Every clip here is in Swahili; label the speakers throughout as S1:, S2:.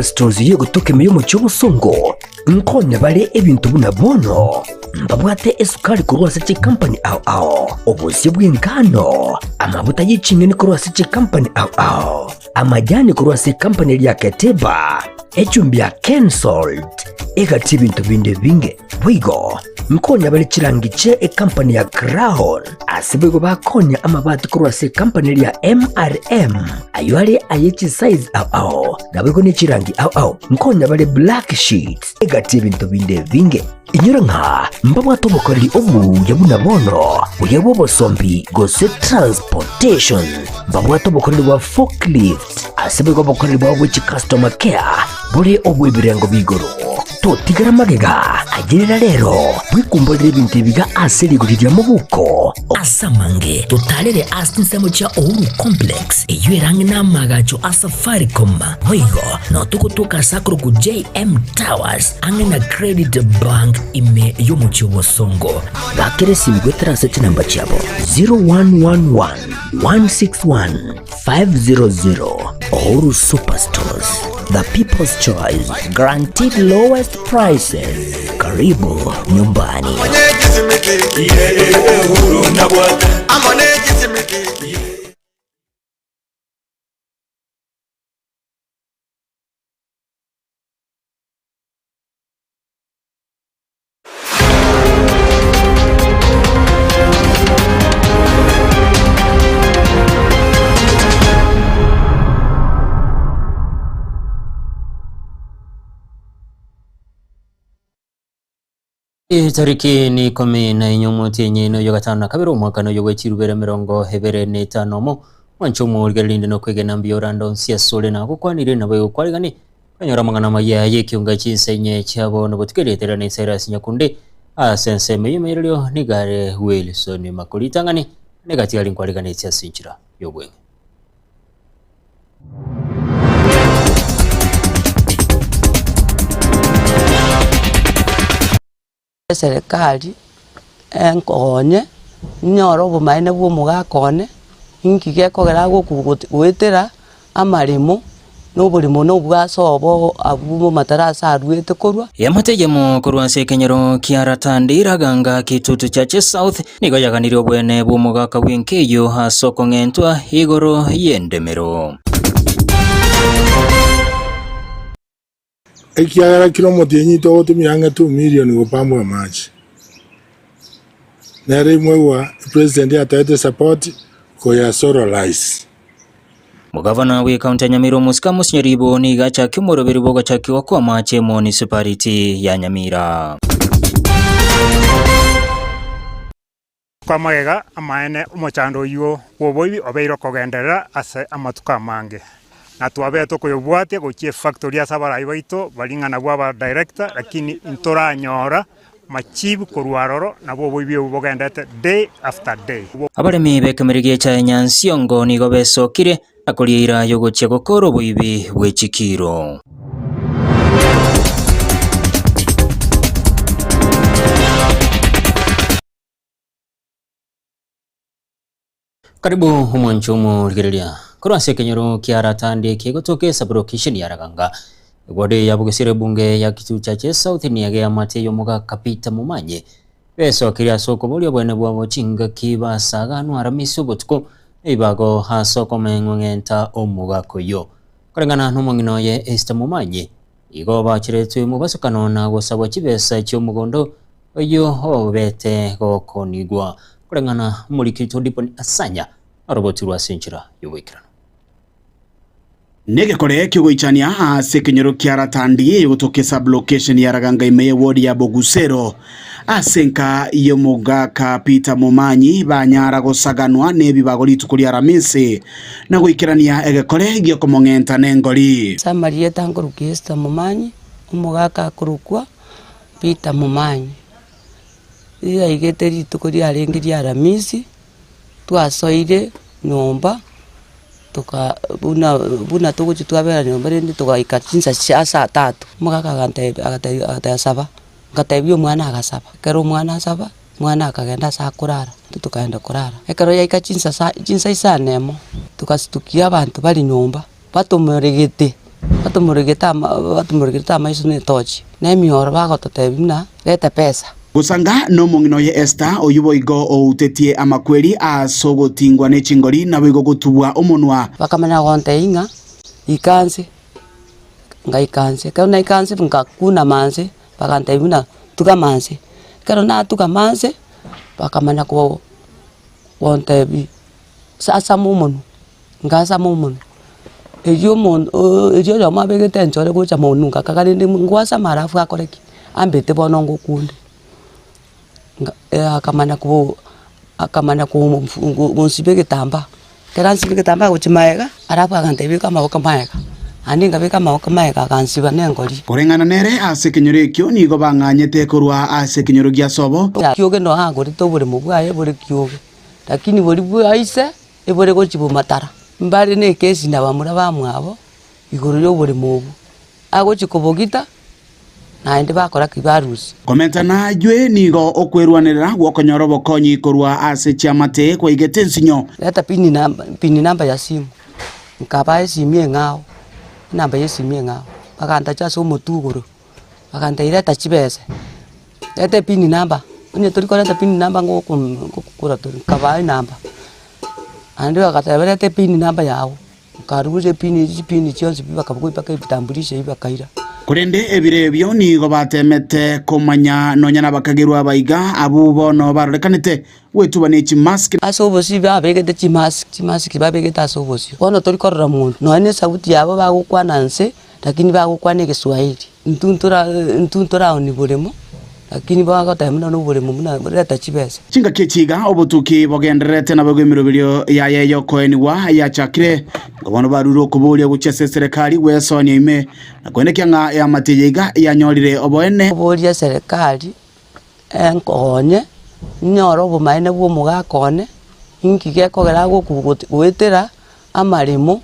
S1: Stores yo gutukema yo mucyo songo nkonya bale ebintu buna bono mbabwate esukari kurwa seche company ao obusi bw'ingano amabuta y'ikinyoni kurwa seche company ao amajani kurwa seche company ya Keteba echumbi ya cancelled egati bintu binde binge bwigo nkonya bale kirangice company ya Crown asibego bakonya amabati kurwa seche company ya MRM aywale ayechi size ao nabego ni kirangi ao nkonya bale black sheets egati bintu binde binge inyura nka mbabwa tobokoreri obu yabuna bono uyabo bosombi gose transportation mbabwa tobokoreri wa forklift asibego bokoreri wa which customer care buri obu ibirengo bigoro to tigara magega agirira rero bwikumbolera ibintu biga aseri gurira mu buko asamange totalere asinsemo cha Ouru complex eyirangi na magacho Safaricom hoigo no tukutuka sakuru ku JM Towers angena credit bank ime yomuchi wosongo bakere simgwe transact number chabo 0111 161 500 Ouru Superstores, the people's choice, guaranteed lowest prices. Karibu nyumbani.
S2: Tariki ni 14 mwezi nyino yogatana kabiro mwaka no yogwechirubere 25 wanchumu urgelinde no kwegena mbiorando siasole na kukwanire na bwe kwarigani kanyora mangana maya Ekeonga Chinsa Inye chabo no butikeretera ne Cyrus Nyakundi asense meyimeryo nigare Wilson makulitangani negati ali kwarigani siasinchira yobwe
S3: serikali enkonye nyoro bumaine bwo mugakone inkige kogera gwetera amarimo n'obulimo n'obwasobo abumo matarasa arwete korwa
S2: yamatejemo korwa sekenyero kiaratandira ganga kitutu chache south nigo yaganire obwene bwo mugaka winkeyo hasoko ngentwa igoro yendemero
S4: Ekiagara kilomita yenyito otumiranga 2 million gopamwa machi. Nere mwewa president ataete support ko ya sorolize.
S2: Mugavana we county Nyamira musika musinyeribo ni gacha kimoroberi boga chaki wakwa mache municipality ya Nyamira.
S5: Kwa magega amaene umuchando yuo woboibi obeiro kogenderera ase amatuka mange. Na tuabeto kuyobwate gochie factory asabara ibaito balingana bwa director lakini intoranyora machibu korwaroro nabo boibyo bogendete day after day
S2: abaremi bekemerige cha nyansiongo nigo besokire akolira yogochie gokoro boibi bwechikiro karibu umwanchumu ligerelia korwa sekenyero kiaratande kegotoke sublocation yaraganga gwade yabugesire bunge ya kitu chache south ni yage amate yomuga kapita mumanye beso kiria soko bolyo bwene bwabo chinga kibasaga no aramiso botko ibago hasoko mengwengenta omuga koyo korengana n'umungino ye Esther mumanye igo bachiretwe mu basukano na gosabwa kibesa cyo mugondo oyo hobete gokonigwa korengana muri kito diponi asanya arobotirwa senchira yobwikira
S6: Nege kore kiugoichania sekenyero kiaratandi yotoke sublocation yaraganga ime ward ya Bogusero asenka yomuga kapita mumanyi banyara gosaganwa nebi bagolitu kuri aramese na gwikirania egekore gyo komongenta nengoli
S3: Samaria tangurukista mumanyi umuga kakurukwa pita mumanyi iya igeteri tukuri arengiria aramisi twasoire nyomba tuka buna tuguchi twabera nyomba rindi tugaika Chinsa saa 3 mugaka gante saba ngatebyo mwana agasaba kero mwana asaba mwana akagenda saa kurara tukaenda kurara ekero yaika Chinsa isaa nemo tukasitukia abantu bali nyomba batomeregete batumurigita maiso ne tochi ne mioro bagototebina leta pesa
S6: gusanga no mongino ye Esther oyubo igo outetie amakweri asogotingwa ne chingori na bigo gutubwa omunwa
S3: bakamana gonte inga ikanse kana ikanse ngakuna manse bakantebina tukamanse kana na tukamanse bakamana ko wontebi sasa mumunu ngasa mumunu ejo jama begete nchore gocha munu kakakari ndi ngwasa marafu akoreki ambete bono ngokunde akamana ko monsibe getamba keransi getamba gochimaega arafu akantebi kama okamaega aninga beka maega kansiba nengori
S6: korengana nere ase kinyore kyo nigo banganyete korwa ase kinyoro gya sobo
S3: kyoge no hangori to buri mubwaye buri kyoge lakini buri bwaise ebore gochibu matara mbari ne kesi na bamura bamwabo iguru yo buri mubu agochikobogita na ende bakora kibarusi
S6: komenta na jwe nigo okwerwanira gwokonyoro bokonyi korwa ase chiamate kwa igetensinyo
S3: leta pini namba ya simu nkabaye simie ngao namba ya simie ngao bakanta cha so motuguru bakanta ireta chibese leta pini namba unye toriko leta pini namba ngokura to kabaye namba ande akatebera te pini namba yao karuje pini chionse bibakabwo ipaka bitambulishe ibakaira
S6: kurende ebire byo nigo batemete komanya nonyana bakagirwa abaiga abubo no barekanite wetubane chimask
S3: asobosi babegete chimask babegete asobosi ono torikorora muntu no ane sauti yabo bagukwananse lakini bagukwane Kiswahili ntuntura oni buremo lakini bagatamina no buremo muna reta chibese
S6: chinga kechiga obutuki bogenderete na bagwemiro bilyo yayeyo koeniwa ya chakire ngobono baruro kubulia guchese serikali wesonia ime na kwenekya nga ya matiyega yanyorire oboene
S3: kubulia serikali enkonye nyoro bumaine bwo mugakone inkige kogera gwetera amarimo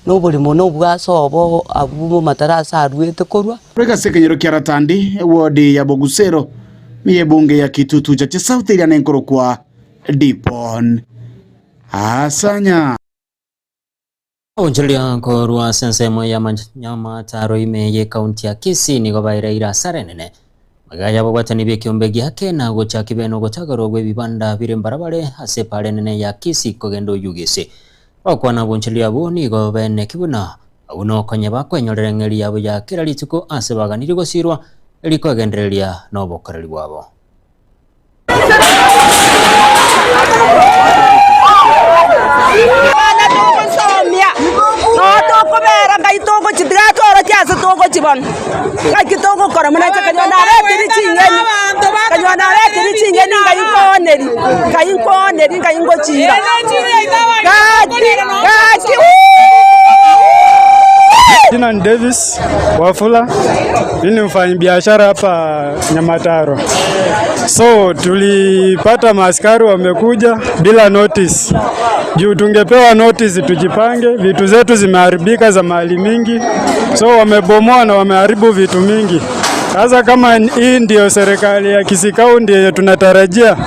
S3: no burimo no bwasobo abumo matarasa arwete korwa
S6: rega sekenyero kya Ratandi wodi ya Bogusero miye bunge ya Kitutu cha South area na nkoro kwa Dipon asanya
S2: onjelia korwa sensemo ya Nyamataro ime ye kaunti ya Kisii ni gobaira ira sarenene magaya bwatani bye kiombe gyake na gocha kibeno gotagarogwe bibanda bire mbarabare ase parenene ya Kisii kogendo yugese okwana bonchelia bo ni go bene kibuna uno konye bakwenyorera ngeri yabo ya kirarituko ase baganiri gosirwa eliko genderelia no bokoreri wabo
S7: Jina ni Davis Wafula, mimi ni mfanyabiashara hapa Nyamataro. So tulipata maaskari wamekuja bila notice. Juu tungepewa notice tujipange, vitu zetu zimeharibika za mali mingi. So wamebomoa na wameharibu vitu mingi. Sasa kama hii ndio serikali ya Kisii County yenye tunatarajia,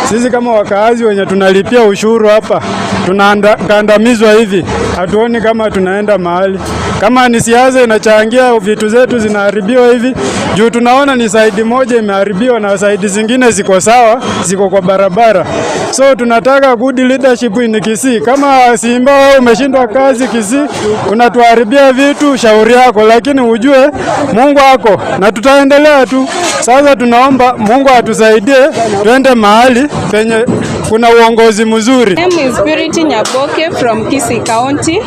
S7: sisi kama wakaazi wenye tunalipia ushuru hapa, tunakandamizwa hivi, hatuoni kama tunaenda mahali. Kama ni siasa inachangia vitu zetu zinaharibiwa hivi, juu tunaona ni side moja imeharibiwa na side zingine ziko sawa, ziko kwa barabara. So tunataka good leadership in Kisii. Kama Simba wewe umeshindwa kazi Kisii, unatuharibia vitu, shauri yako, lakini ujue Mungu wako na tutaendelea tu. Sasa tunaomba Mungu atusaidie twende mahali penye kuna uongozi mzuri.
S8: Name is Spirit Nyaboke from Kisii County.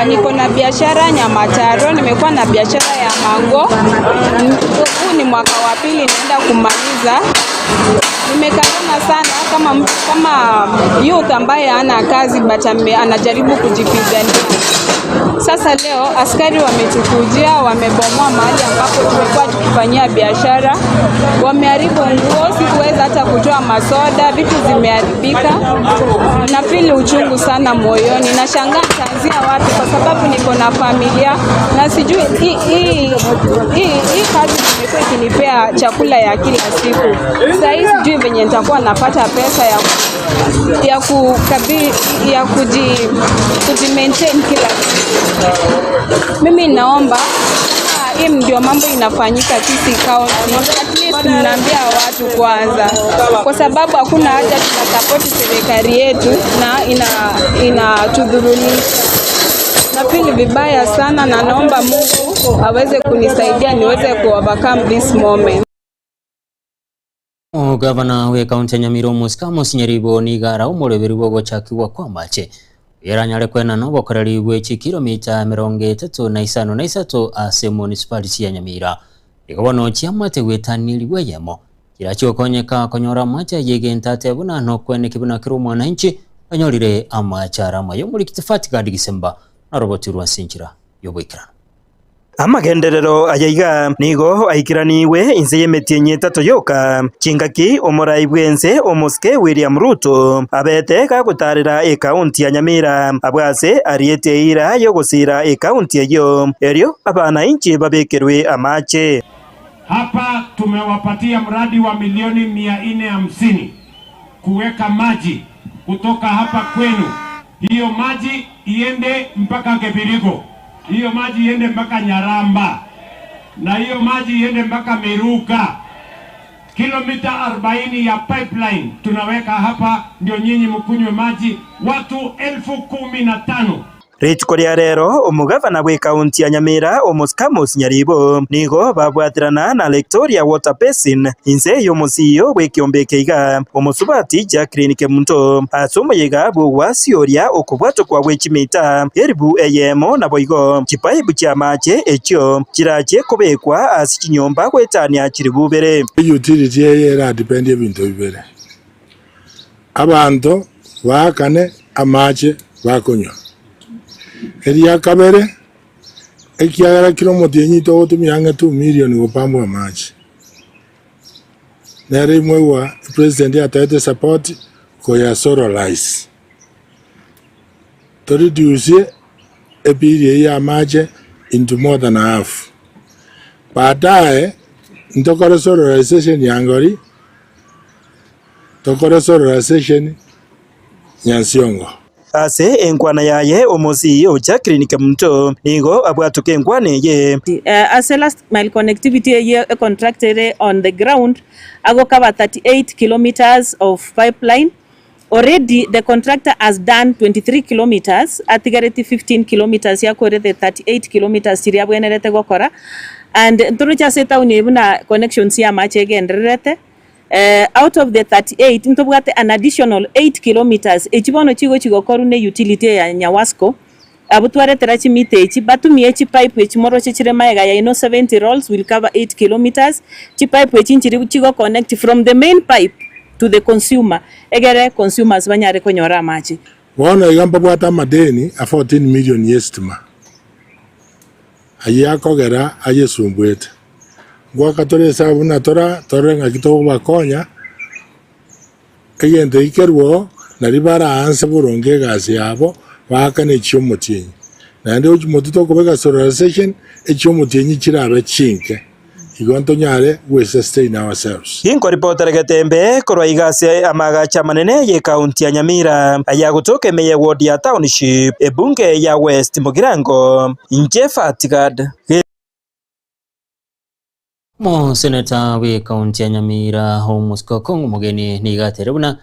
S8: Niko na biashara Nyamataro, nimekuwa na biashara ya mango. Huu ni mwaka wa pili naenda kumaliza. Nimekazana sana kama youth ambaye hana kazi but anajaribu kujipigania. Sasa leo askari wametukujia, wamebomoa mahali ambapo tumekuwa tukifanyia biashara. Wameharibu nguo, sikuweza hata kutoa masoda, vitu zimeharibika. Na feel uchungu sana moyoni. Nashangaa nitaanzia wapi kwa sababu niko na familia na sijui hii kazi imekuwa ikinipea chakula ya kila siku. Sasa sijui venye nitakuwa napata pesa ya ya kujimaintain kila kitu. Mimi naomba hii ndio mambo inafanyika Kisii County, at least mnaambia watu kwanza, kwa sababu hakuna haja tunasupport serikali yetu na inatudhulumisha. Napili vibaya sana na naomba Mungu aweze kunisaidia niweze ku-overcome this moment.
S2: Gavana we kaunti ya Nyamira Musikamos Nyaribo nigara umureveri wogo chakiwa kwa mache yaranyare kwena no bokorari bw'eki kilomita 35 ase municipality ya Nyamira igabono chiamate gwetaniri weyemo kirachokonyeka konyora mache yegentate buna no kwene kibuna kiro mwananchi anyorire amachara mayo muri kitifati kandi Gisemba na roboti rwasinjira yobwikira
S9: amagenderero ayaiga nigo aikiraniwe inze yemetie nyetato yoka chingaki omorai bwense omuske William Ruto abete gagutarira ekaunti ya Nyamira abwase ariete ira yo gusira ekaunti eyo erio abana inchi babekerwe amache.
S10: Hapa tumewapatia mradi wa milioni 450 kuweka maji kutoka hapa kwenu. Hiyo maji iende mpaka Kebirigo. Hiyo maji iende mpaka Nyaramba. Na hiyo maji iende mpaka Miruka. Kilomita 40 ya pipeline tunaweka hapa ndio nyinyi mkunywe maji watu 15,000.
S9: Ritiko ria rero omugavana gwe kaunti ya Nyamira Musikamos Nyaribo nigo babwatirana na Victoria Water Basin inze yomusiyo gwe kiombeke iga omusubati Jacqueline Kemunto asomoyega bwasyoria okubwato kwa gwechimita eribu eyemo na boigo chipaibu cha mache ekyo kirache kobekwa asikinyomba gwetania kiribubere
S4: utility era depend ebintu bibere abantu wakane amache bakonywa Eria kabere ekiagara kilomita nyito otumianga 2 million gopambwa machi. Nere mwewa president atete support koya sorolize. To reduce epirie ya machi into more than half. Baadaye ndokora sororization yangori. Tokora sororization nyansiongo.
S9: Ase enkwana yaye omosi o Jacqueline Kemunto nigo abwatuke enkwane ye
S11: as last mile connectivity ye contracted on the ground ago cover 38 kilometers of pipeline. Already the contractor has done 23 kilometers atigareti 15 kilometers yakore the 38 kilometers tiriabwenerete gokora and nturucha seta unibuna connections ya mache genderete. Out of the 38 ntobwate an additional 8 kilometers echibono chigo chigokoru ne utility ya Nyawasco abutware terachi mite echi batumi echi pipe echi moro chichire maega ya 70 rolls will cover 8 kilometers chi pipe echi nchiri chigo connect from the main pipe to the consumer egere consumers banyare konyora machi
S4: wana igamba bwata madeni a 14 million yestima ayakogera ayesumbwete gwakatore sabu na tora ngakito bakonya kayende ikerwo naribara anse buronge gasi yabo bakane chyomutinyi nande uchumututo kubeka sororization echyomutinyi kirabe chinke igonto nyare we sustain ourselves.
S9: Inko reporter Getembe korwa igase amagacha manene ye kaunti ya Nyamira ayagutoke meye ward ya township ebunge ya West Mugirango Inye Fatigad.
S2: Mo seneta we kaunti ya Nyamira Musikokong mugeni nigatere buna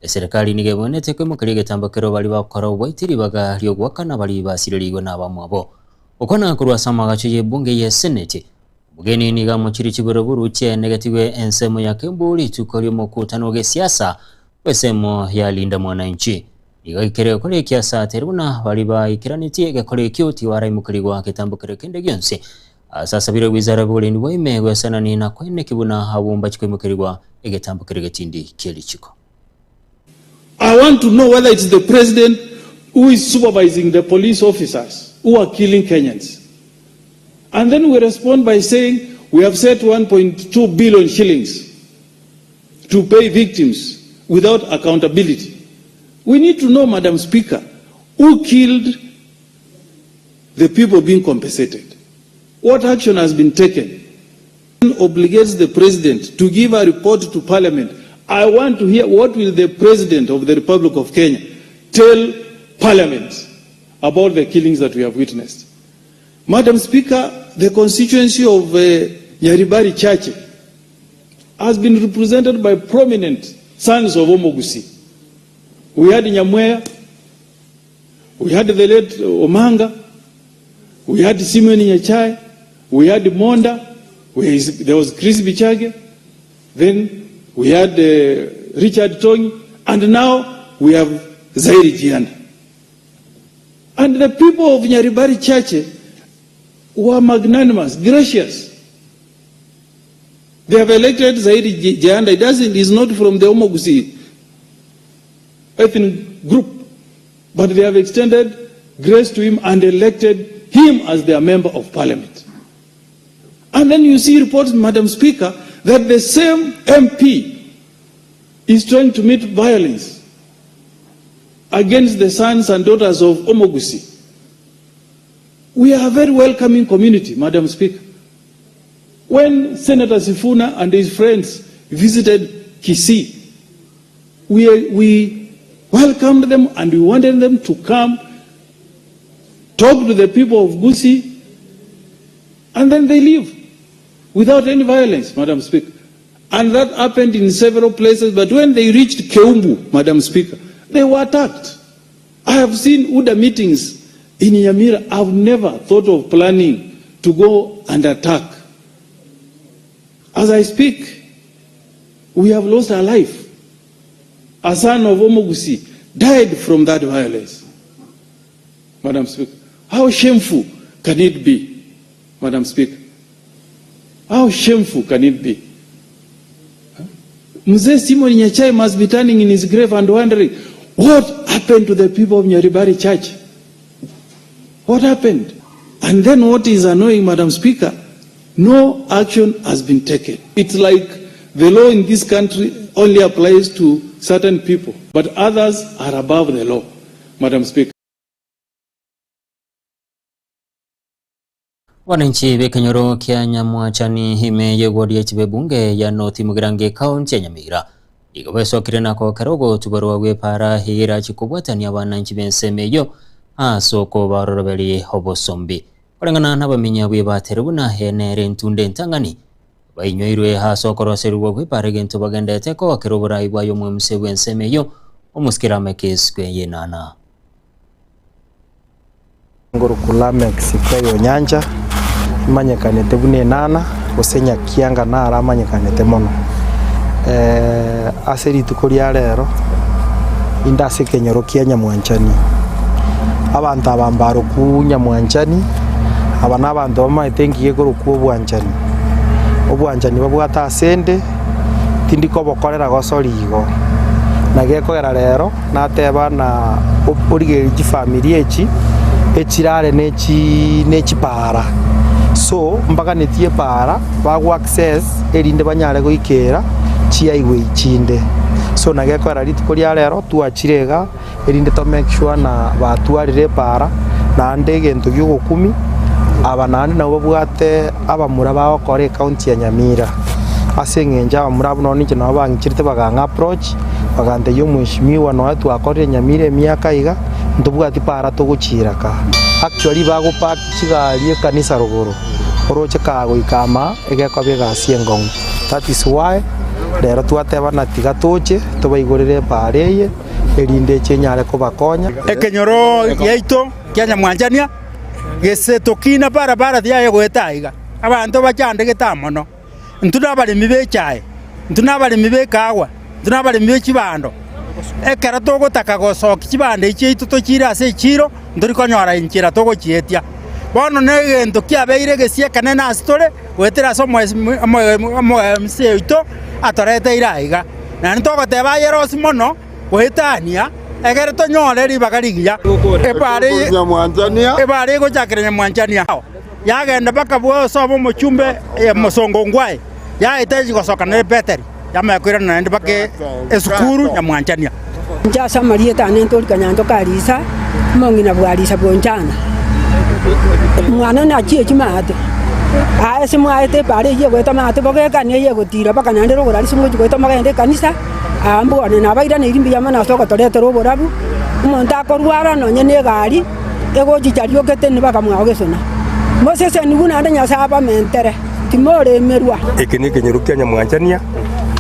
S2: serikali nigebonete kwe mukiri Getambekero bali bakora obwaitiri baga lyogwakana bali basiririgo n'abamwabo okona kurwa samagacho ye bunge ye senate mugeni niga mukiri kiboroburu cye negative ensemo ya Kembuli tukoryo mukutano ge siasa wesemo ya linda mwananchi niga ikere kole kiasa teruna bali ba ikiraniti gekole kyoti warai mukiri gwa Getambekero kende gyonse sasa biro wizara bole ni waime wesana ni na kwene kibuna habumba chikwe mukiri gwa Getambekero getindi kielichiko.
S12: I want to know whether it's the president who is supervising the police officers who are killing Kenyans. And then we respond by saying we have set 1.2 billion shillings to pay victims without accountability. We need to know, Madam Speaker, who killed the people being compensated. What action has been taken? It obligates the president to give a report to Parliament I want to hear what will the President of the Republic of Kenya tell Parliament about the killings that we have witnessed. Madam Speaker, the constituency of Nyaribari Chache has been represented by prominent sons of Omogusi. We had Nyamwea, we had the late Omanga, we had Simeon Nyachai, we had Monda, there was Chris Bichage, then we had Richard Tongi, and now we have Zairi Jianda. And the people of Nyaribari Chache were magnanimous, gracious. They have elected Zairi Jianda. He's not from the Omogusi ethnic group, but they have extended grace to him and elected him as their member of parliament. And then you see reports, Madam Speaker, that the same MP is trying to meet violence against the sons and daughters of Omogusi. We are a very welcoming community, Madam Speaker. When Senator Sifuna and his friends visited Kisii, we welcomed them and we wanted them to come, talk to the people of Gusii, and then they leave without any violence, Madam Speaker. And that happened in several places, but when they reached Keumbu, Madam Speaker, they were attacked. I have seen UDA meetings in Nyamira. I've never thought of planning to go and attack. As I speak, we have lost our life. A son of Omogusi died from that violence. Madam Speaker, how shameful can it be, Madam Speaker? How shameful can it be? Mzee Simon Nyachai must be turning in his grave and wondering, what happened to the people of Nyaribari Church? What happened? And then what is annoying, Madam Speaker, no action has been taken. It's like the law in this country only applies to certain people, but others are above the law, Madam Speaker.
S2: Wananchi b'Ekenyoro kia Nyamwachani hime yegwaria chibe bunge ya North Mugirange County ya Nyamira igobesokire nako karogo tubarwa gwepara higira chikubwatania abananchi b'ensemeyo asoko baroroberi obosombi orengana n'abamenya bwebaterubuna henere ntunde ntangani bainyoirwe hasokoroserwa gwepara gento bagendete ko kerobora ibwayo mwemse bw'ensemeyo omuskirame keswe yenana
S13: ngurukula Mexico yo nyanja manyekanete bune nana osenya kianga nara manyekanete mono aseri tukoria rero indase Kenyoro kia Nyamwanchani abantu abambaro ku Nyamwanchani abana abantu bamaitengiye guruku obwanchani babwata asende tindiko bokorera gosorigo nagekogera rero nateba na origeri family echirare nechi para so mpaka netie para bagu access erinde banyare goikera chia igwe ichinde so nagekora ritukoria rero tuachirega erinde to make sure na batwarire para na ndege ntugyo 10 abanani nabo bwate abamura bawo kore county ya Nyamira asengenja abamura buno ni kino bangikirite baganga approach bagande yo mwishimiwa no atu akore Nyamira miaka iga ndubwati para tuguchiraka actually bago park chigali kanisa rogoro oroche kago ikama egekobye gasiengong. That is why rero twateba na tiga toche tubaigorere pareye erinde chenyare kubakonya
S14: Ekenyoro yaito kia Nyamwanchania gesetokina barabara thia gwetaiga abantu bachande getamono ntuna bali mibechae ntuna bali mibekawa ntuna bali mibechibando ekera togotaka gosoka chibande ichi tutochira ase chiro nduri konyora inchira togochietia bono negento kiabeire gesiekane na store gwetera so mse ito atorete iraiga na ntogoteba yerosi mono gwetania egere tonyore ribagarigia ebare gochakire Nyamwanchania yagenda baka bwo sobo mochumbe mosongo ngwae yaiteji gosoka ne beteri yamekwira na ndibake esukuru Nyamwanchania
S15: njasa marieta nento kanyanto karisa. mongina bwalisa bwonjana mwana na chie chimate simu aite pare ye gwetoma ate bogeka ni ye gutira baka nande rogora simu gwetoma gende kanisa ambo ne nabaira ne irimbi yamana soko torete rogorabu umuntu akorwara no nyene gari ego jijario kete ne baka mwa ogesona Moses ni buna ndanya saba mentere timore merwa
S16: ekene kenyerukia nyamwanjania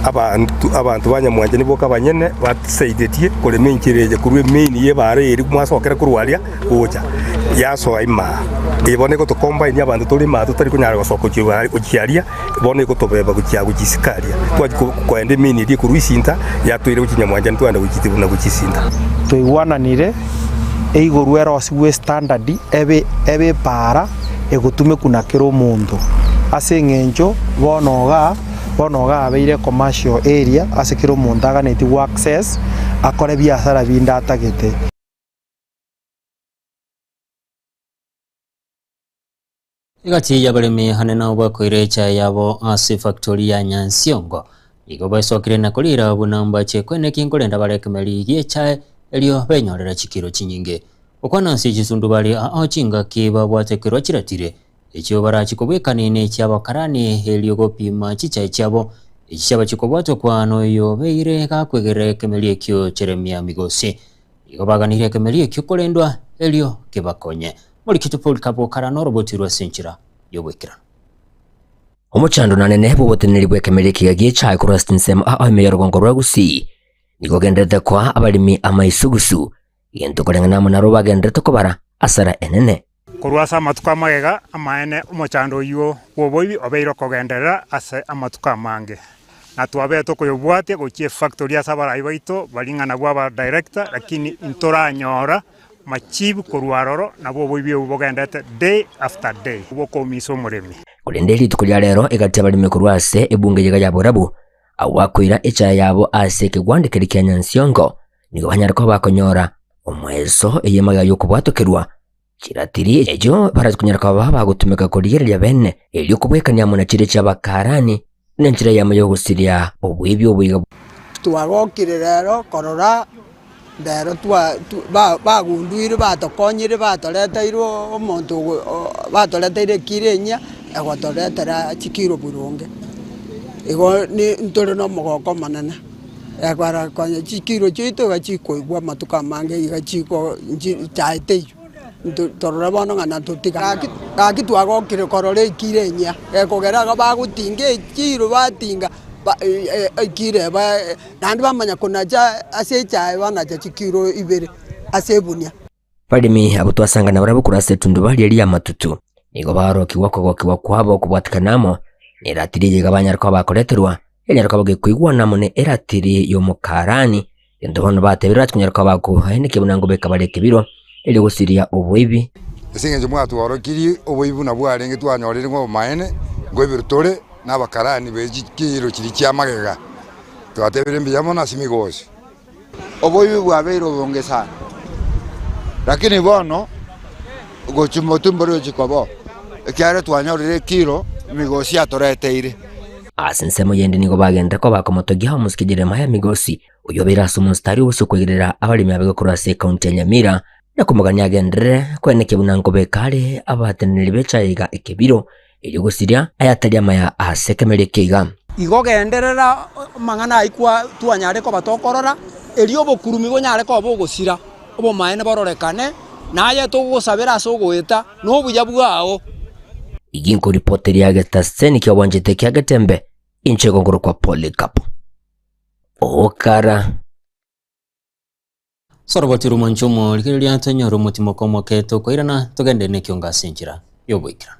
S16: abantu banyamwanjani boka banyene batsaidetie kore menkireje kurwe meni ye bare eri mwasokera kurwaria gocha yaso ima ibone ko tokomba ni abantu tuli ma tutari kunyara gosoko kiaria ibone ko tobeba kukia gukisikaria twajikoende meni ri kuruisinta yatwire kunyamwanjani twanda gukitibuna gukisinta
S13: toiwananire eigorwera osiwe standard ebe para egutume kunakira omuntu ase ng'encho bonoga abeire commercial area asekira omuntu aganeti access akore biasara bindatagete
S2: igati yabaremi hanena bakoire cha yabo ase factory ya Nyansiongo igo basokire na kulira bunamba chekwene kinkolenda barekemeli yecha elio benyorera chikiro chinyinge okwana nsi chisundu bali achinga kiba bwatekero chiratire ekyo barachikobwekanine kyabakarani elio gopima chicha ekyabo ekyaba chikobwato kwano yo beire kakwegere kemeli ekyo cheremia migosi igo baganire kemeli ekyo kolendwa elio kebakonye muri kitupol kabo karano robotirwa senchira yobwekira
S1: omuchando nanene boboteneri bwekemeli kigagie cha kurastin ameyorgongo rwagusi nigo gendete kwa abalimi amaisugusu yento kolengana munaro bagendete kobara asara enene
S5: kurwasa amatuka magega amaene omochando yo woboibi obeiro kogenderera ase amatuka mange na twabeto kuyobwatie gochie factory asabara ibaito balingana gwa director lakini intoranyora machibu kurwaroro na boboibi obogendete day after day bokomiso muremi
S1: kulendeli tukulya lero egati abalimi kurwase ebunge yega yaborabu awakwira echa yabo ase kigwandikiri kya Nyansiongo nigo banyarako bakonyora omweso eyemaga yokubwatokerwa kiratiri ejo barazikunyaraka baba gutumika kuriyeria bene elyo kubwekania muna chire cyabakarani nenjira yamayo gusiria obwibi obwiga
S17: twagokire rero korora ndero bagunduire batokonyire batoreteirwo omonto batoreteire kirenya egotoretera chikiro burunge igo ni ntore no mogoko manana ekwara konya chikiro chito gachikoigwa matuka mange igachiko chaite torora bono ngana tutika agitwagokire korore ikirenya ekogeraga bagutinge chiro batinga ikire ba nandi bamanya kunaja asecha bana chikiro ibere asebunya
S1: balimi abutwasanga na barabukurase tundu bali ali amatutu nigo barokiwa kwabo kubwatikanamo eratiri yegabanyarako bakoreterwa enyarako bagekuigwa namone eratiri yo mukarani endo bono batebera kunyarako bakuheneke bunango beka bareke biro eli gusiria obwibi
S18: esinge mwatu warokiri obwibi na bwarenge twanyorire ngo maene ngo birutore n'abakarani bejikiro kiri cyamagega twatebere mbiyamo na simigozi
S19: obwibi bwabeiro bonge sana lakini bono gochimotumboro chikobo ekyare twanyorire kiro migosi atoreteire
S1: asensemo yende nigo bagenda ko bakomotogia umusikijire maya migosi uyobera sumunstari usukwegerera abalimi abegokurase county ya Nyamira nakumuganya agendere kweneke bunango bekale abateneri bechayiga ekebiro elyo gusiria ayatalia maya asekemere kiga
S17: igogenderera mangana ikwa twanyare ko batokorora elyo bokurumi gonyare ko bogosira obo maene barorekane naye tugusabira asogweta no buya bwao
S1: iginko reporter ya Getaseni kya wanjete kya Getembe inche gongoro kwa Polycarp okara
S2: sorobotiro manchomo likiria tanyoro mutimo komoke to koirana togende ne Ekeonga senjira yobwikira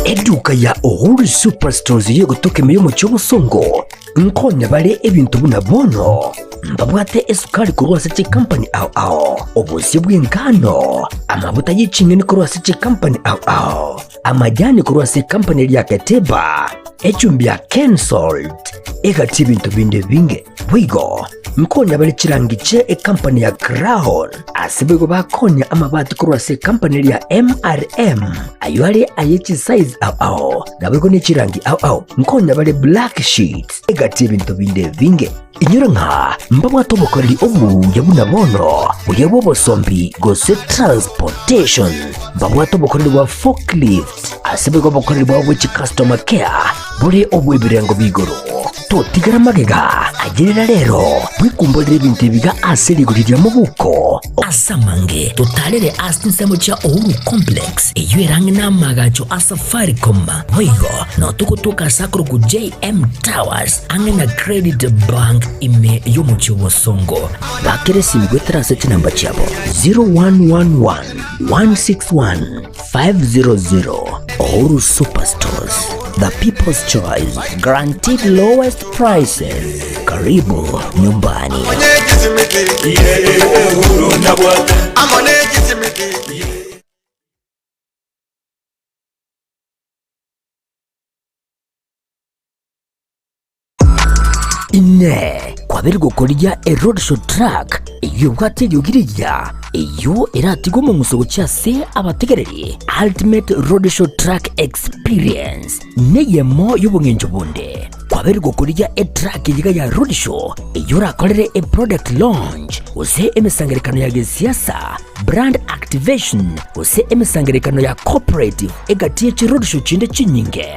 S1: eduka ya Uhuru Superstores yegutoke meyo mucyo songo nkonya bale ebintu buna bono mbabwate esukari kurwase chi company ao obusi bw'ingano amavuta y'ichinge ni kurwase chi company ao amajani kurwase company ya Keteba echumbi ya Ken Salt egati bintu binde binge bwigo nkonya bali chirangiche company ya Crown asibego bakonya amabati kurwase company ya MRM ayuale ayechi size ao nabego ni chirangi ao nkonya bali black sheets egati ebintu binde vinge inyura nka mbabwa tobokoreri obu yabuna bono uyabo bosombi gose transportation mbabwa tobokoreri wa forklift asibego bokoreri wa which customer care buri obu ebirengo bigoro totigara magega agirira rero bwikumbolera ibintu biga aserigurira mu buko asamange totalere asinsemo cha Uhuru Complex eyuerange na magacho Safaricom wigo no tukutuka sakro ku JM Towers angena Credit Bank ime yomuchi wosongo bakere simgwetera seti namba chabo 0111 161 500 Uhuru Superstores, the people's choice, guaranteed lowest prices. Karibu nyumbani. Inye kwabiri gukorya a roadshow track iyo bwate yogiriya iyo iratigo mu musogo cyase abategereri ultimate roadshow track experience neyemo y'ubungenjo bunde kwabiri gukorya a track yiga ya roadshow iyo rakorere a product launch use emisangerekano ya gesiasa brand activation use emisangerekano ya cooperative egatiye ci roadshow cinde cinyinge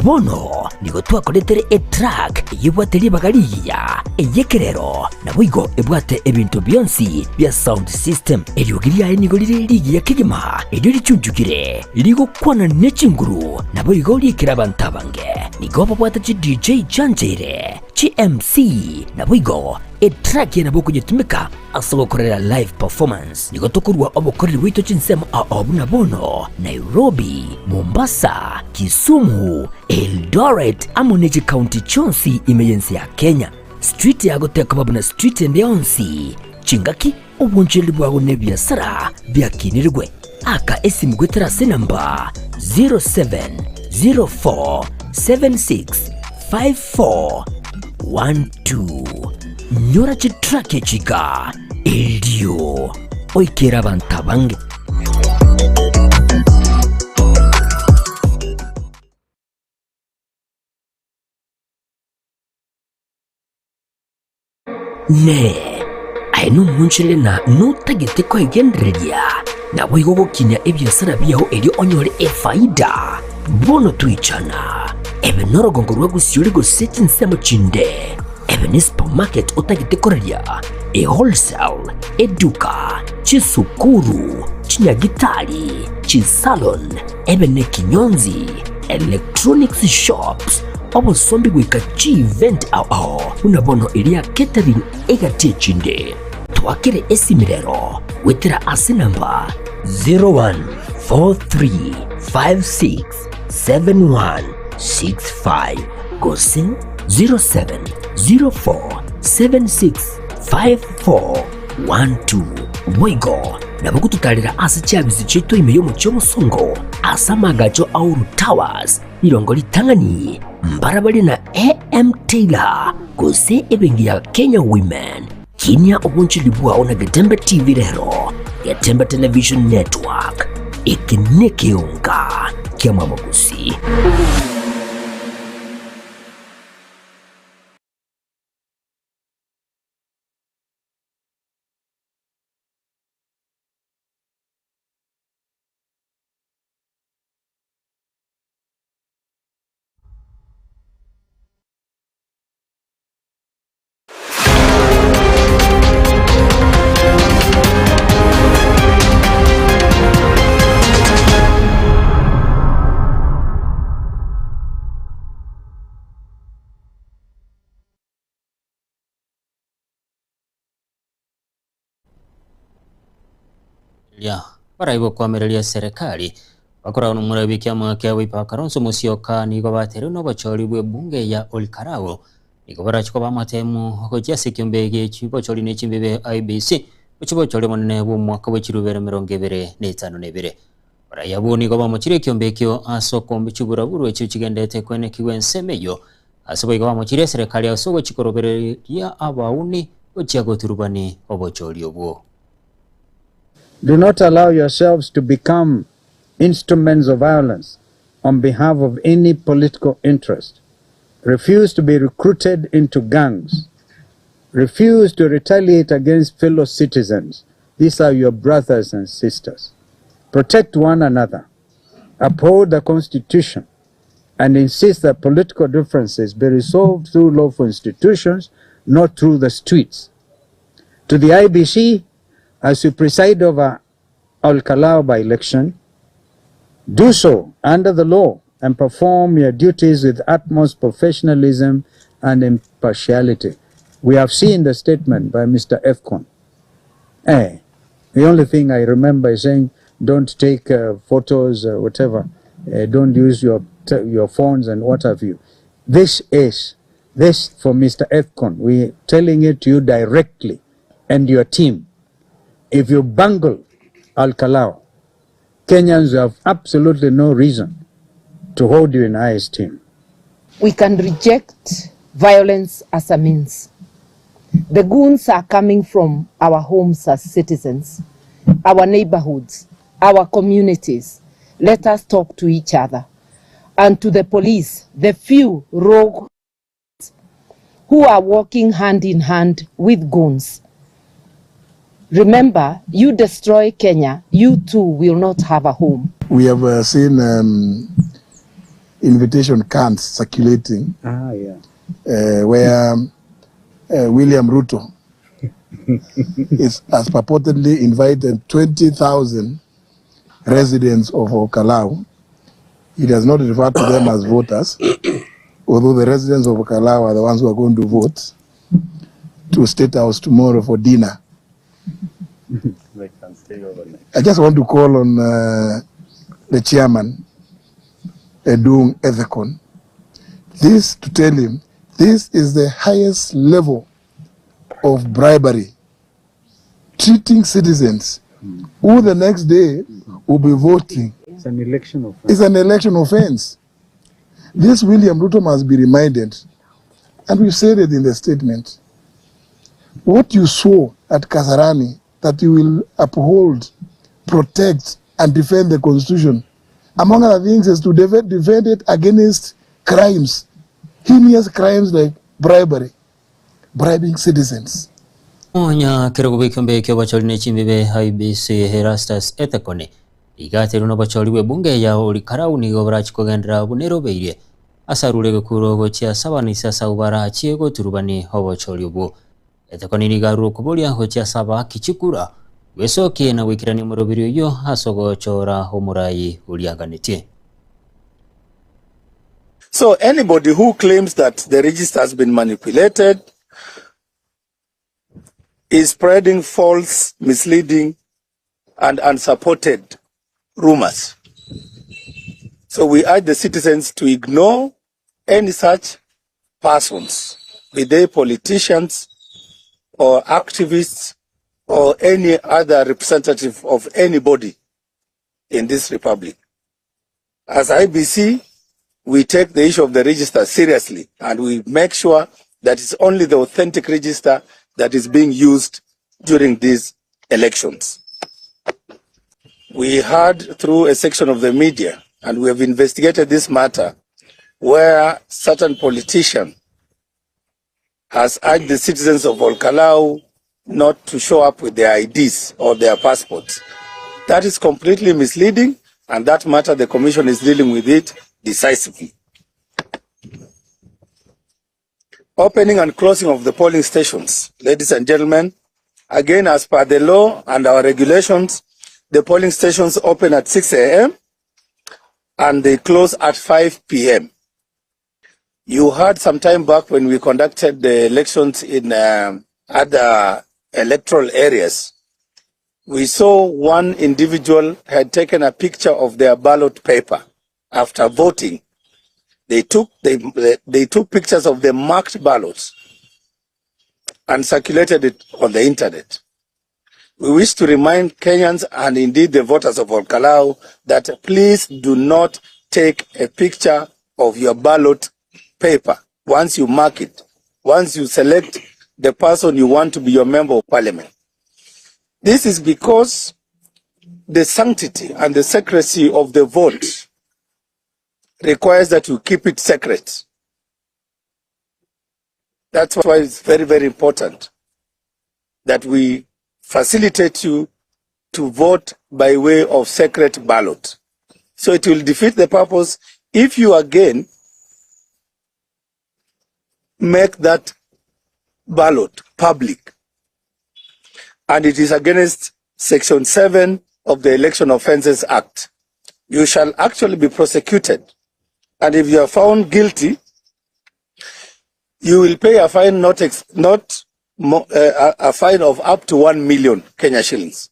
S1: bono nigo twakoretere a track yibwateri bagariya eyekerero nabwigo ebwate ebintu byonsi bya sound system eriyogiriya nigo liriya kigima eryo licunjugire ligo kwana necinguru nabwigo likira bantabange nigo babwata ci DJ Janjere ci MC nabwigo a track yana boko nyetumika asobokorera live performance nigo tokurwa obokorera wito Chinsemo abuna bono Nairobi, Mombasa, Kisumu, Eldoret amoneji county chonsi imeyensi ya Kenya street yago teka babuna street ndeyonsi chingaki obunjeli bwago nebyasara byakinirwe aka esimgwetera senamba 0704765412 nyora chitrake chiga eldio oikera bantabange ne aino munchile na nutagete ko igendereria na bwigo gukinya ebyasara byaho elio onyore efaida bono tuichana ebe norogongo rwa gusiuri go Chinsemo chinde ebe ni supermarket utagete koreria e wholesale eduka chisukuru chinyagitali chisalon ebe ne kinyonzi electronics shops obusombi gwika chi event ao unabono ilia catering egatie chinde twakire esimirero wetera asinamba 0143567165 gose 0704765412 wigo nabukututalira asa chabizi cheto imeyo mucho musongo asa magacho Uhuru Towers mirongo litangani mbarabali na AM Taylor gose ebengi ya Kenya Women kinya obunchili bwao na Getembe TV rero Getembe Television Network Ekeonga kiamwa magusi
S2: ya baraibo kwamereria serikali bakora no murabi kyama kya wipa karonso musioka nigo batere no bachori bwe bunge ya Olkarao nigo barachiko bamatemu ko cyase kyombege chibo chori ne chimbebe IBC uchibo chori monne bu mwaka wa 2022 barayabo nigo bamuchire kyombekyo asokombe chiburaburu echo kigendete kwene kiwensemeyo asibo igo bamuchire serikali asogo chikorobereria abauni gochia goturubani obochori obwo.
S20: Do not allow yourselves to become instruments of violence on behalf of any political interest. Refuse to be recruited into gangs. Refuse to retaliate against fellow citizens. These are your brothers and sisters. Protect one another. Uphold the Constitution and insist that political differences be resolved through lawful institutions, not through the streets. To the IBC, as you preside over Al-Kalau by-election, do so under the law and perform your duties with utmost professionalism and impartiality. We have seen the statement by Mr. Ekeonga. The only thing I remember is saying, don't take photos, whatever. Don't use your phones and what have you. This for Mr. Ekeonga. We're telling it to you directly and your team. If you bungle Al-Kalau, Kenyans have absolutely no reason to hold you in high esteem.
S21: We can reject violence as a means. The goons are coming from our homes as citizens, our neighborhoods, our communities. Let us talk to each other. And to the police, the few rogue who are working hand in hand with goons. Remember, you destroy Kenya, you too will not have a home.
S4: We have seen invitation cards circulating where William Ruto has purportedly invited 20,000 residents of Al-Kalau. He does not refer to them as voters, although the residents of Al-Kalau are the ones who are going to vote, to State House tomorrow for dinner.
S22: They can stay overnight.
S4: I just want to call on the chairman, Ekeonga, to tell him this is the highest level of bribery, treating citizens who the next day will be voting.
S20: It's an election offense.
S4: It's an election offense. This William Ruto must be reminded, and we said it in the statement, what you swore at Kasarani, that you will uphold, protect, and defend the Constitution, among other things, is to defend it against crimes, heinous crimes like bribery, bribing citizens.
S2: Onya kirogo bikombe kyo bacholi ne chimbibe IBC Herastus Etekone igatero no bacholi we bunge ya Al-Kalau ni gobra chikogendra bunero beire asarule gukuro gochia sabani sasa ubara chiego turubani hobocholi obo Etekone ni garu kubolia gochia saba kichikura wesokie na wikirani murobiri yo hasogo chora homurai uliaganitie.
S23: So anybody who claims that the register has been manipulated is spreading false, misleading, and unsupported rumors. So we urge the citizens to ignore any such persons, be they politicians or activists or any other representative of anybody in this republic. As IBC, we take the issue of the register seriously, and we make sure that it's only the authentic register that is being used during these elections. We heard through a section of the media, and we have investigated this matter, where certain politician has urged the citizens of Al-Kalau not to show up with their IDs or their passports. That is completely misleading, and that matter the Commission is dealing with it decisively. Opening and closing of the polling stations. Ladies and gentlemen, again, as per the law and our regulations, the polling stations open at 6 a.m. and they close at 5 p.m. You heard some time back when we conducted the elections in other electoral areas, we saw one individual had taken a picture of their ballot paper after voting. They took pictures of the marked ballots and circulated it on the internet. We wish to remind Kenyans and indeed the voters of Al-Kalau that please do not take a picture of your ballot paper once you mark it. Once you select the person you want to be your member of parliament. This is because the sanctity and the secrecy of the vote requires that you keep it secret. That's why it's very, very important that we facilitate you to vote by way of secret ballot. So it will defeat the purpose if you again make that ballot public. And it is against Section 7 of the Election Offences Act. You shall actually be prosecuted. And if you are found guilty, you will pay a fine a fine of up to 1 million Kenya shillings.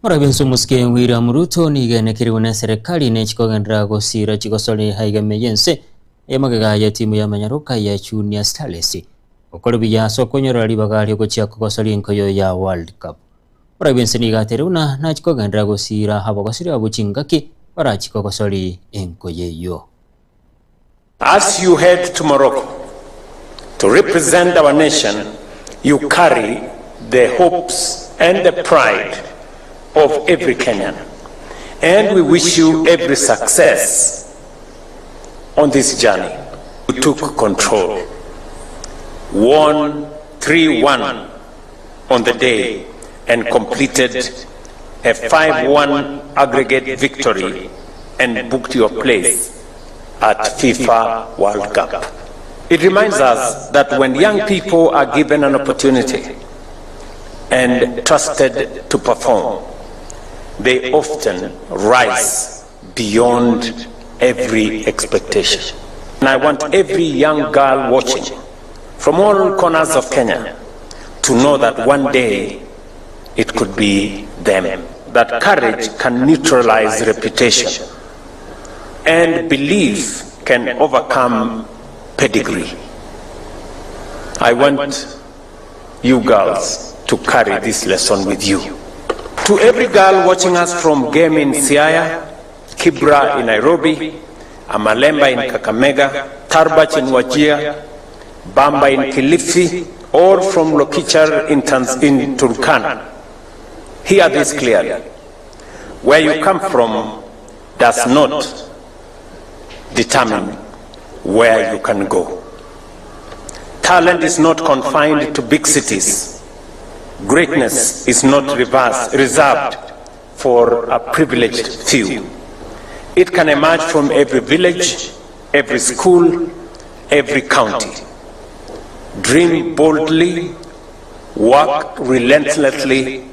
S2: Murabenso muske William Ruto nigenekeriwe na serikali nechikogendera gosira chigosole haigame yense emagaga ya timu ya manyaruka ya Junior Stars okolo biya sokonyora libagari gochia kogosole nkoyo ya World Cup. Murabenso nigateruna na chikogendera gosira habagosira abuchingaki para chikogosole enkoyeyo.
S10: As you head to Morocco to represent our nation, you carry the hopes and the pride of every Kenyan. And we wish you every success on this journey. You took control, won 3-1 on the day, and completed a 5-1 aggregate victory and booked your place at FIFA World Cup. It reminds us that when young people are given an opportunity and trusted to perform, they often rise beyond every expectation. And I want every young girl watching from all corners of Kenya to know that one day it could be them. That courage can neutralize reputation and belief can overcome pedigree. I want you girls to carry this lesson with you. To every girl watching us from Game in Siaya, Kibra in Nairobi, Amalemba in Kakamega, Tarbach in Wajir, Bamba in Kilifi, or from Lokichar in Turkana, hear this clearly. Where you come from does not determine where you can go. Talent is not confined to big cities. Greatness is not reserved for a privileged few. It can emerge from every village, every school, every county. Dream boldly, work relentlessly,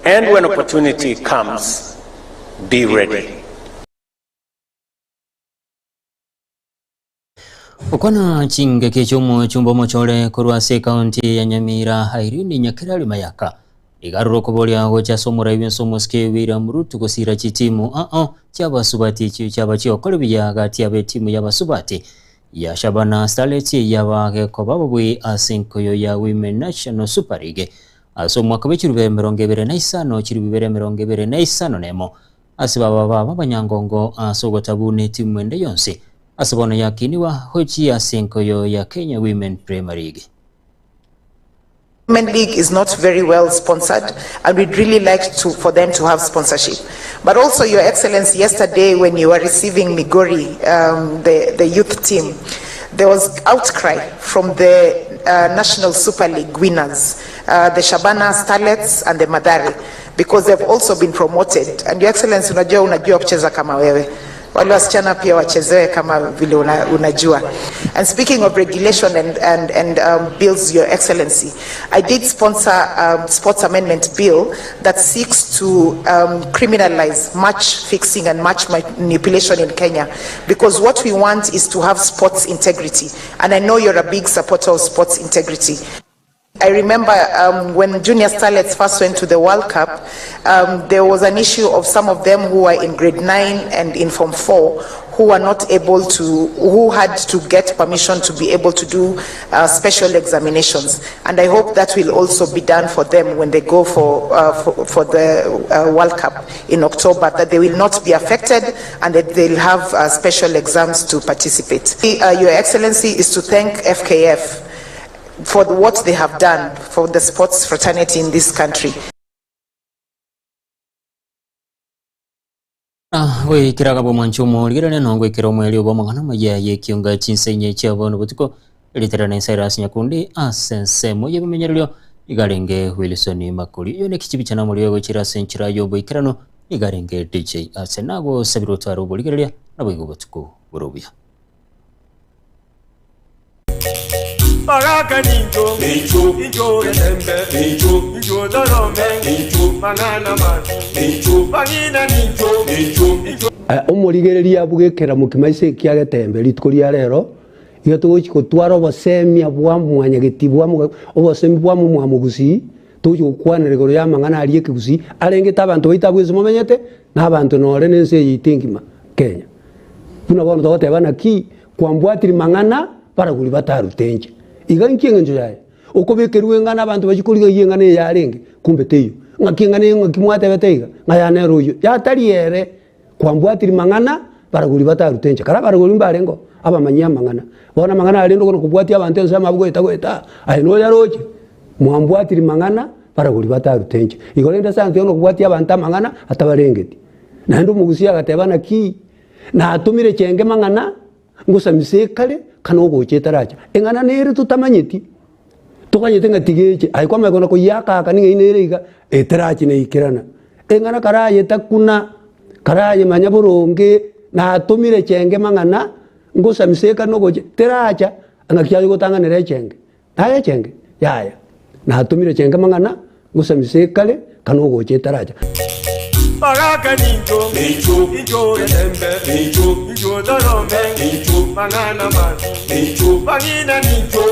S10: and when opportunity comes, be ready.
S2: Ukona chinge kechomo chumbo mochole kurwase kaunti ya Nyamira hairini nyakirali mayaka igaruro kubolia gocha somura ibinso muske William Ruto gosira chitimu cyabasubati cyabachio kolbiya gati ya timu y'abasubati ya Shabana Starlets yabage ko babwe asinkoyo ya Women National Super League aso mwaka w'ikirube 2025 kiribere 2025 nemo asibaba babanyangongo asogotabune timu ende yonse asabona yakiniwa hoji ya sinkoyo ya Kenya Women Premier League.
S3: Women League is not very well sponsored, and we'd really like for them to have sponsorship. But also, Your Excellency, yesterday when you were receiving Migori, the youth team, there was outcry from the National Super League winners, the Shabana Starlets and the Madari, because they've also been promoted. And Your Excellency, unajua kucheza kama wewe. Wale wasichana pia wachezewe kama vile unajua. And speaking of regulation and bills, Your Excellency, I did sponsor a sports amendment bill that seeks to criminalize match fixing and match manipulation in Kenya, because what we want is to have sports integrity, and I know you're a big supporter of sports integrity. I remember when Junior Starlets first went to the World Cup, there was an issue of some of them who were in grade 9 and in Form 4 who were not able to, who had to get permission to be able to do special examinations. And I hope that will also be done for them when they go for the World Cup in October, that they will not be affected and that they'll have special exams to participate. Your Excellency, is to thank FKF for what they have done for the sports fraternity in this country.
S2: We kiraga bo manchumo ligirane no ngwe kiro mweli obo mangana maya Ekeonga Chinsa Inye chabona butuko eliterane Cyrus Nyakundi asense moye bimenyerero igarenge Wilson Makuri yone kichibi chana muri yo chira senchira yo bo ikirano igarenge DJ asenago sabiro twaro bo ligirya nabo butuko burobya
S6: Baraka ninjo, ninjo getembe, ninjo dorome, ninjo mangana mati, ninjo bangina ninjo.
S7: Omurigereria bugekera mukimaise kia Getembe litkoria rero iyo tugochiko twaro bosemia bwa mwanya getibwa obosemi bwa mwa mugusi tugo kwanere goro ya mangana ariye kigusi arengeta abantu baitagweze momenyete n'abantu nore nense yitingima Kenya buna bono dote bana ki kwambwatiri mangana para kuli batarutenje igankinga njo yaye okobekerwe ngana abantu bachikuriga yengana yarenge kumbe teyo ngakingane ngakimwate beteiga ngayane royo yatariere kwambwatiri mangana para kuli batarutenje kara para kuli mbarengo abamanyia mangana bona mangana arendo kono kubwati abantu nsema bweta ayino yaroje mwambwatiri mangana para kuli batarutenje igolenda sanze ono kubwati abantu mangana atabarengeti nando mugusia gatebana ki na atumire chenge mangana ngusamise kale kanogo chetaracha engana nere tutamanyeti tukanyete ngatigeche aikwa magona ko yaka kaninga inerega etarachi ne ikirana engana karaye takuna karaye manyaburonge na atumire chenge mangana ngusamise kanogo teracha angakyaje gotanganira chenge naye chenge yaya na atumire chenge mangana ngusamise kale kanogo chetaracha
S6: Baraka ninjo, ninjo getembe, ninjo dorome, ninjo mangana mati, ninjo bangina ninjo.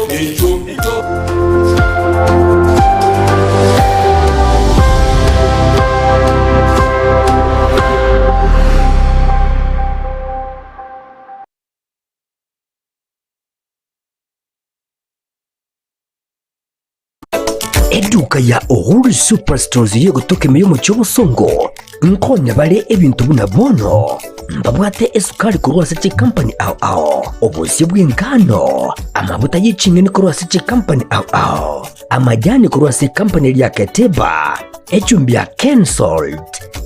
S1: Eduka ya Uhuru Superstores yo gutoke meyo mu cyobusongo nkonya bale ebintu buna bono mbabwate esukari kurwasa chi company ao obusi bw'ingano amabuta y'icingeni kurwasa chi company ao amajani kurwasa company ya Keteba echumbya cancelled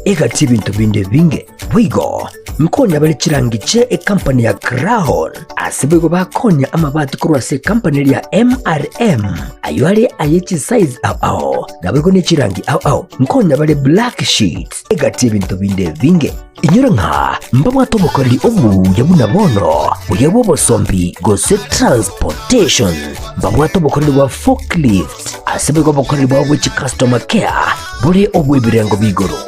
S1: egati bintu binde binge bwigo nkonya bale chirangiche company ya Crown asibego bakonya amabati kurwasa company ya MRM aywale ayechi size ao nabego ne chirangi ao nkonya bale black sheet egati ibintu binde binge inyura nka mbabwa tobokoreri obu yabuna bono uyabo bosombi gose transportation mbabwa tobokoreri wa forklift asibego bokoreri wa which customer care buri obu ibirengo bigoro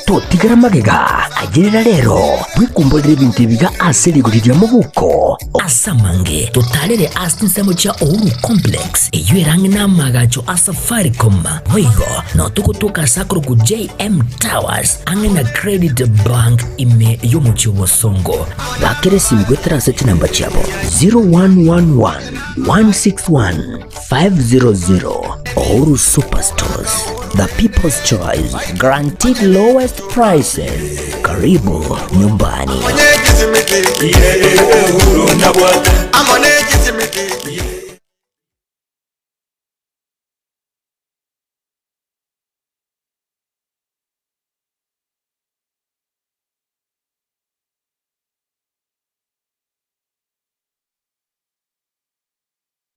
S1: totigara magega agerera rero bwikumbolera ibintu biga aserigurira mu buko asamange totalere asinsemo cha Uhuru complex eyerange namagacho asafaricom wigo no tukutuka sakuru ku JM Towers angena credit bank ime yomuchiwo songo bakere simgwe transaction number chabo 0111 161 500 Uhuru Superstores, the people's choice, guaranteed lowest prices. Karibu nyumbani.